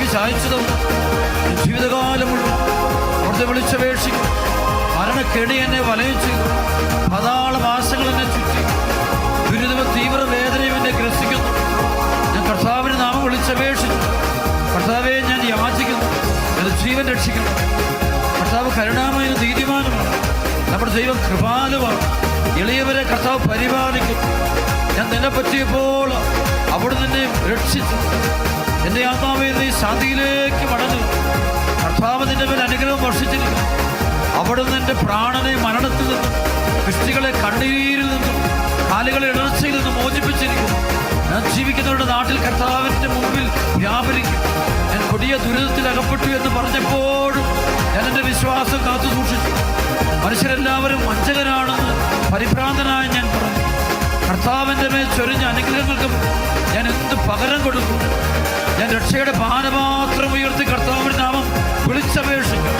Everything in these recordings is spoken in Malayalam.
ചെവി ചായച്ചതും ജീവിതകാലമുള്ള അവിടുത്തെ വിളിച്ചപേക്ഷിക്കും. മരണക്കെണി എന്നെ വലയം ചെയ്തു, പാതാളവാസങ്ങൾ എന്നെ ചുറ്റി, ദുരിതവും തീവ്ര വേദനയും എന്നെ ഗ്രസിക്കുന്നു. ഞാൻ കർത്താവിന് നാമം വിളിച്ചപേക്ഷിച്ചു. കർത്താവെ, ഞാൻ യാചിക്കുന്നു, എൻ്റെ ജീവൻ രക്ഷിക്കുന്നു. കർത്താവ് കരുണാമയനും നീതിമാനുമാണ്. നമ്മുടെ ദൈവം കൃപാലുമാണ്. എളിയവരെ കർത്താവ് പരിപാലിക്കുന്നു. ഞാൻ നിന്നെ പറ്റിയപ്പോൾ അവിടുന്ന് എന്നെ രക്ഷിച്ചു. എൻ്റെ ആത്മാവെ, നീ ശാന്തിയിലേക്ക് മടങ്ങുക. കർത്താവ് നിന്റെ മേൽ അനുഗ്രഹം വർഷിച്ചിരിക്കുന്നു. അവിടുന്ന് എൻ്റെ പ്രാണനെ മരണത്തിൽ നിന്നും, സൃഷ്ടികളെ കണ്ണീരിൽ നിന്നും, കാലുകളെ ഇടർച്ചയിൽ നിന്നും മോചിപ്പിച്ചിരിക്കുന്നു. ഞാൻ ജീവിക്കുന്നവരുടെ നാട്ടിൽ കർത്താവിൻ്റെ മുമ്പിൽ വ്യാപരിക്കും. ഞാൻ കൊടിയ ദുരിതത്തിൽ അകപ്പെട്ടു എന്ന് പറഞ്ഞപ്പോഴും ഞാൻ എൻ്റെ വിശ്വാസം കാത്തു സൂക്ഷിച്ചു. മനുഷ്യരെല്ലാവരും വഞ്ചകരാണെന്ന് പരിഭ്രാന്തനായി ഞാൻ പറഞ്ഞു. കർത്താവിൻ്റെ മേൽ ചൊരിഞ്ഞ അനുഗ്രഹങ്ങൾക്കും ഞാൻ എന്ത് പകരം കൊടുക്കും? ഞാൻ രക്ഷയുടെ പാനപാത്രം ഉയർത്തി കർത്താവിൻ്റെ നാമം വിളിച്ചപേക്ഷിക്കും.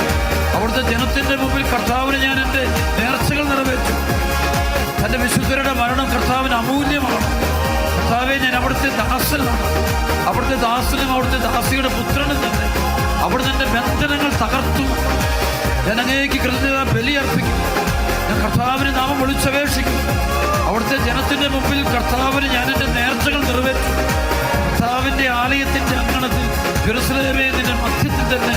അവിടുത്തെ ജനത്തിൻ്റെ മുമ്പിൽ കർത്താവിന് ഞാൻ എൻ്റെ നേർച്ചകൾ നിറവേറ്റും. തൻ്റെ വിശുദ്ധരുടെ മരണം കർത്താവിന് അമൂല്യമാണ്. കർത്താവെ, ഞാൻ അവിടുത്തെ ദാസനാണ്. അവിടുത്തെ ദാസനും അവിടുത്തെ ദാസിയുടെ പുത്രനും തന്നെ. അവിടുന്ന് എൻ്റെ ബന്ധനങ്ങൾ തകർത്തു. ഞാൻ അങ്ങേക്ക് കൃതജ്ഞത ബലിയർപ്പിക്കും. ഞാൻ കർത്താവിന് നാമം വിളിച്ചപേക്ഷിക്കും. അവിടുത്തെ ജനത്തിൻ്റെ മുമ്പിൽ കർത്താവിന് ഞാൻ എൻ്റെ നേർച്ചകൾ നിറവേറ്റും. കർത്താവിൻ്റെ ആലയത്തിൻ്റെ അങ്കണത്തിൽ ജെറുസലേമേ, നിന്റെ മധ്യത്തിൽ തന്നെ